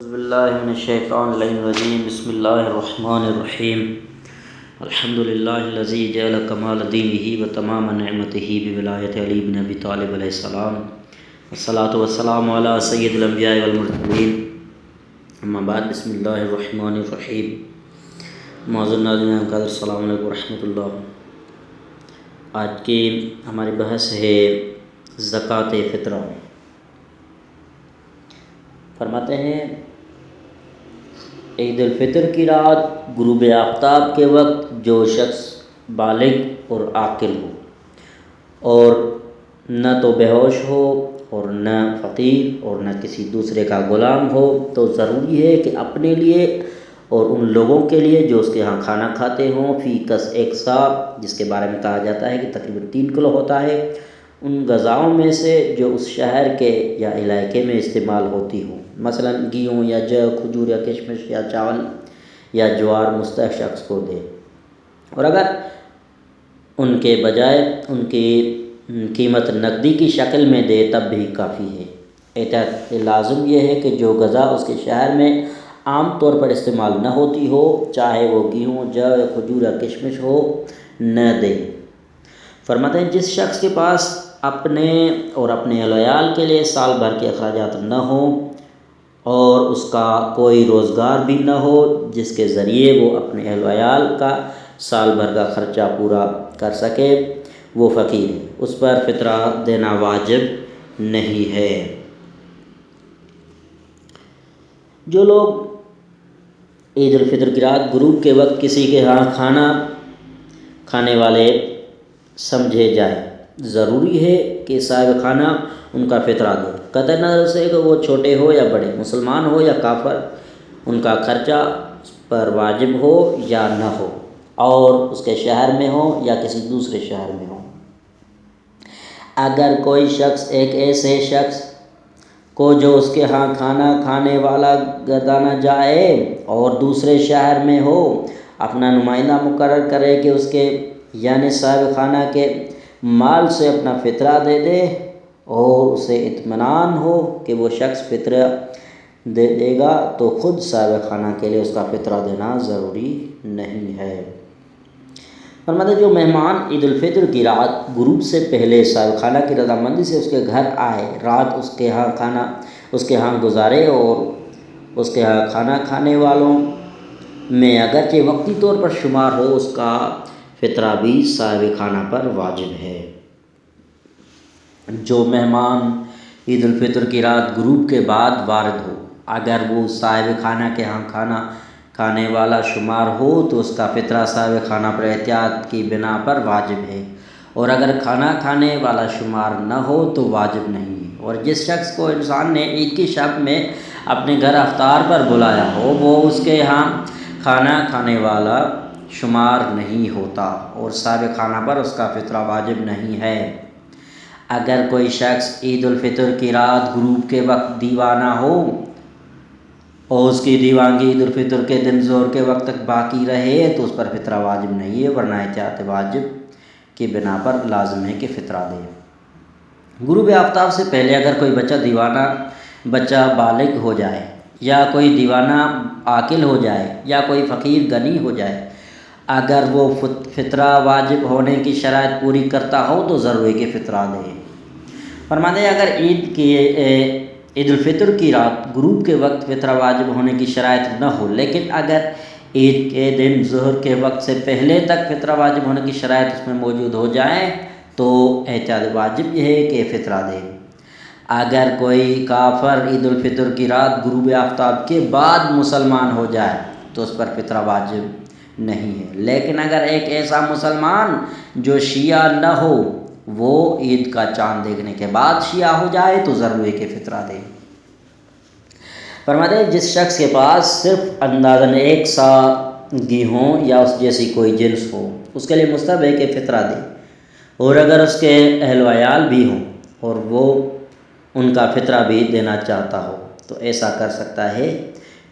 اعوذ باللہ من الشیطان الرجیم بسم اللہ الرحمن الرحیم الحمد للہ الذی جعل کمال دینہ و تمام نعمتہ بولایت علی بن ابی طالب علیہ السلام والصلاۃ والسلام علی سید الانبیاء والمرسلین اما بعد بسم اللہ الرحمن الرحیم معزز ناظرین قدر السلام علیکم ورحمۃ اللہ۔ آج کی ہماری بحث ہے زکوٰۃ فطرہ۔ فرماتے ہیں عید الفطر کی رات غروب آفتاب کے وقت جو شخص بالغ اور عاقل ہو اور نہ تو بے ہوش ہو اور نہ فقیر اور نہ کسی دوسرے کا غلام ہو تو ضروری ہے کہ اپنے لیے اور ان لوگوں کے لیے جو اس کے ہاں کھانا کھاتے ہوں فی کس ایک سا، جس کے بارے میں کہا جاتا ہے کہ تقریباً 3 کلو ہوتا ہے، ان غذاؤں میں سے جو اس شہر کے یا علاقے میں استعمال ہوتی ہوں، مثلا گیہوں یا جو، کھجور یا کشمش یا چاول یا جوار مستحق شخص کو دے، اور اگر ان کے بجائے ان کی قیمت نقدی کی شکل میں دے تب بھی کافی ہے۔ احتیاط لازم یہ ہے کہ جو غذا اس کے شہر میں عام طور پر استعمال نہ ہوتی ہو، چاہے وہ گیہوں، جو یا کھجور یا کشمش ہو، نہ دے۔ فرماتے ہیں جس شخص کے پاس اپنے اور اپنے اہل وعیال کے لیے سال بھر کے اخراجات نہ ہوں اور اس کا کوئی روزگار بھی نہ ہو جس کے ذریعے وہ اپنے اہل وعیال کا سال بھر کا خرچہ پورا کر سکے، وہ فقیر ہے، اس پر فطرہ دینا واجب نہیں ہے۔ جو لوگ عید الفطر کی رات غروب کے وقت کسی کے ہاں کھانا کھانے والے سمجھے جائیں، ضروری ہے کہ صاحب کھانا ان کا فطرہ دے، قطع نظر سے کہ وہ چھوٹے ہو یا بڑے، مسلمان ہو یا کافر، ان کا خرچہ پر واجب ہو یا نہ ہو، اور اس کے شہر میں ہو یا کسی دوسرے شہر میں ہو۔ اگر کوئی شخص ایک ایسے شخص کو جو اس کے ہاں کھانا کھانے والا گردانا جائے اور دوسرے شہر میں ہو اپنا نمائندہ مقرر کرے کہ اس کے یعنی صاحب خانہ کے مال سے اپنا فطرہ دے دے، اور اسے اطمینان ہو کہ وہ شخص فطرہ دے دے گا تو خود صاحب خانہ کے لیے اس کا فطرہ دینا ضروری نہیں ہے۔ فرماتے جو مہمان عید الفطر کی رات غروب سے پہلے صاحب خانہ کی رضامندی سے اس کے گھر آئے، رات اس کے ہاں گزارے، اور اس کے ہاں کھانا کھانے والوں میں اگرچہ وقتی طور پر شمار ہو، اس کا فطرہ بھی صاحب خانہ پر واجب ہے۔ جو مہمان عید الفطر کی رات غروب کے بعد وارد ہو، اگر وہ صاحب خانہ کے ہاں کھانا کھانے والا شمار ہو تو اس کا فطرہ صاحب خانہ پر احتیاط کی بنا پر واجب ہے، اور اگر کھانا کھانے والا شمار نہ ہو تو واجب نہیں ہے۔ اور جس شخص کو انسان نے عید کی شب میں اپنے گھر افطار پر بلایا ہو وہ اس کے ہاں کھانا کھانے والا شمار نہیں ہوتا، اور صاحب خانہ پر اس کا فطرہ واجب نہیں ہے۔ اگر کوئی شخص عید الفطر کی رات غروب کے وقت دیوانہ ہو اور اس کی دیوانگی عید الفطر کے دن ظہر کے وقت تک باقی رہے تو اس پر فطرہ واجب نہیں ہے، ورنہ احتیاط واجب کی بنا پر لازم ہے کہ فطرہ دے۔ غروب آفتاب سے پہلے اگر کوئی بچہ بالغ ہو جائے یا کوئی دیوانہ عاقل ہو جائے یا کوئی فقیر غنی ہو جائے، اگر وہ فطرہ واجب ہونے کی شرائط پوری کرتا ہو تو ضروری ہے کہ فطرہ دے۔ فرماتے ہیں اگر عید الفطر کی رات غروب کے وقت فطرہ واجب ہونے کی شرائط نہ ہو، لیکن اگر عید کے دن ظہر کے وقت سے پہلے تک فطرہ واجب ہونے کی شرائط اس میں موجود ہو جائیں تو احتیاط واجب یہ ہے کہ فطرہ دے۔ اگر کوئی کافر عید الفطر کی رات غروب آفتاب کے بعد مسلمان ہو جائے تو اس پر فطرہ واجب نہیں ہے، لیکن اگر ایک ایسا مسلمان جو شیعہ نہ ہو وہ عید کا چاند دیکھنے کے بعد شیعہ ہو جائے تو ضروری ہے کہ فطرہ دے۔ فرماتے ہیں جس شخص کے پاس صرف اندازاً 1 سا گیہوں یا اس جیسی کوئی جنس ہو اس کے لیے مستحب ہے کہ فطرہ دے، اور اگر اس کے اہل وعیال بھی ہوں اور وہ ان کا فطرہ بھی دینا چاہتا ہو تو ایسا کر سکتا ہے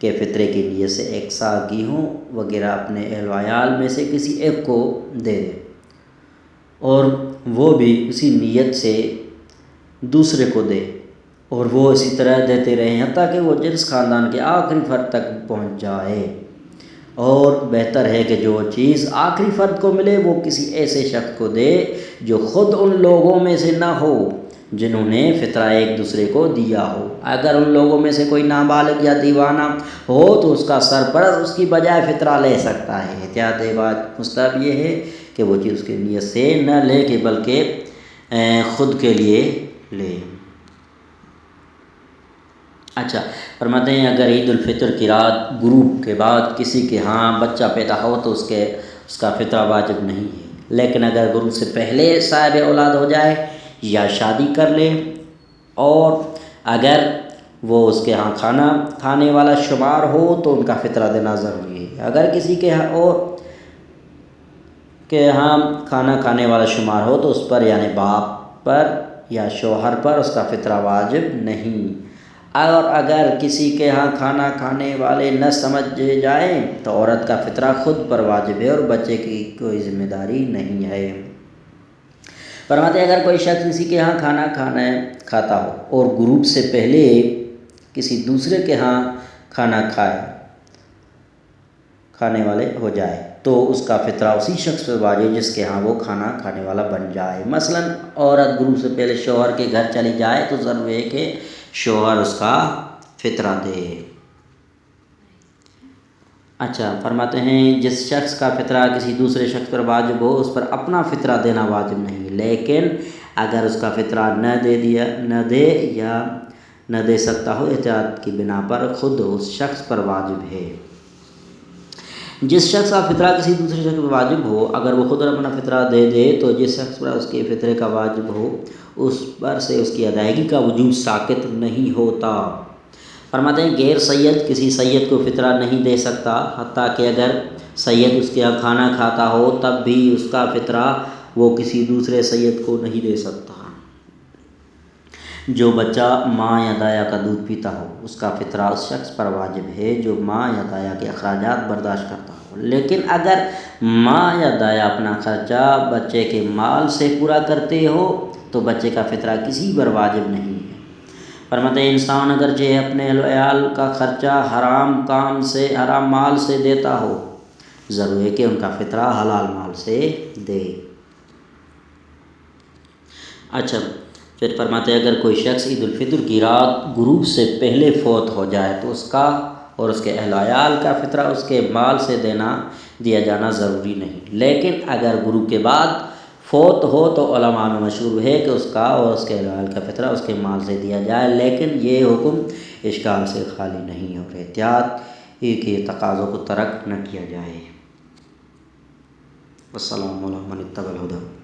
کہ فطرے کی نیت سے 1 سا گیہوں وغیرہ اپنے اہل وعیال میں سے کسی ایک کو دے دے، اور وہ بھی اسی نیت سے دوسرے کو دے، اور وہ اسی طرح دیتے رہیں حتیٰ کہ وہ جنس خاندان کے آخری فرد تک پہنچ جائے۔ اور بہتر ہے کہ جو چیز آخری فرد کو ملے وہ کسی ایسے شخص کو دے جو خود ان لوگوں میں سے نہ ہو جنہوں نے فطرہ ایک دوسرے کو دیا ہو۔ اگر ان لوگوں میں سے کوئی نابالغ یا دیوانہ ہو تو اس کا سرپرست اس کی بجائے فطرہ لے سکتا ہے۔ احتیاط بات مستحب یہ ہے کہ وہ چیز اس کی نیت سے نہ لے کہ بلکہ خود کے لیے لے۔ اچھا فرماتے ہیں اگر عید الفطر کی رات غروب کے بعد کسی کے ہاں بچہ پیدا ہو تو اس کا فطرہ واجب نہیں ہے، لیکن اگر غروب سے پہلے صاحب اولاد ہو جائے یا شادی کر لے اور اگر وہ اس کے ہاں کھانا کھانے والا شمار ہو تو ان کا فطرہ دینا ضروری ہے۔ اگر کسی کے ہاں کھانا کھانے والا شمار ہو تو اس پر یعنی باپ پر یا شوہر پر اس کا فطرہ واجب نہیں۔ اور اگر کسی کے ہاں کھانا کھانے والے نہ سمجھے جائیں تو عورت کا فطرہ خود پر واجب ہے اور بچے کی کوئی ذمہ داری نہیں ہے۔ فرماتے ہیں اگر کوئی شخص کسی کے ہاں کھانا کھاتا ہو اور غروب سے پہلے کسی دوسرے کے ہاں کھانا کھانے والے ہو جائے تو اس کا فطرہ اسی شخص پر واجب جس کے ہاں وہ کھانا کھانے والا بن جائے۔ مثلا عورت غروب سے پہلے شوہر کے گھر چلی جائے تو ضروری ہے کہ شوہر اس کا فطرہ دے۔ اچھا فرماتے ہیں جس شخص کا فطرہ کسی دوسرے شخص پر واجب ہو اس پر اپنا فطرہ دینا واجب نہیں، لیکن اگر اس کا فطرہ نہ دے یا نہ دے سکتا ہو احتیاط کی بنا پر خود اس شخص پر واجب ہے۔ جس شخص کا فطرہ کسی دوسرے شخص پر واجب ہو اگر وہ خود اپنا فطرہ دے دے تو جس شخص پر اس کے فطرے کا واجب ہو اس پر سے اس کی ادائیگی کا وجوب ساقط نہیں ہوتا۔ فرماتے ہیں غیر سید کسی سید کو فطرہ نہیں دے سکتا حتیٰ کہ اگر سید اس کے یہاں کھانا کھاتا ہو تب بھی اس کا فطرہ وہ کسی دوسرے سید کو نہیں دے سکتا۔ جو بچہ ماں یا دایا کا دودھ پیتا ہو اس کا فطرہ اس شخص پر واجب ہے جو ماں یا دایا کے اخراجات برداشت کرتا ہو، لیکن اگر ماں یا دایا اپنا خرچہ بچے کے مال سے پورا کرتے ہو تو بچے کا فطرہ کسی پر واجب نہیں ہے۔ فرماتے ہیں انسان اگرچہ اپنے اہل و عیال کا خرچہ حرام مال سے دیتا ہو ضروری ہے کہ ان کا فطرہ حلال مال سے دے۔ اچھا پھر فرماتے ہیں اگر کوئی شخص عید الفطر کی رات غروب سے پہلے فوت ہو جائے تو اس کا اور اس کے اہل و عیال کا فطرہ اس کے مال سے دیا جانا ضروری نہیں، لیکن اگر غروب کے بعد فوت ہو تو علماء میں مشہور ہے کہ اس کا اور اس کے اہل و عیال کا فطرہ اس کے مال سے دیا جائے، لیکن یہ حکم اشکال سے خالی نہیں اور احتیاط کے تقاضوں کو ترک نہ کیا جائے۔ والسلام علیکم ورحمۃ اللہ وبرکاتہ۔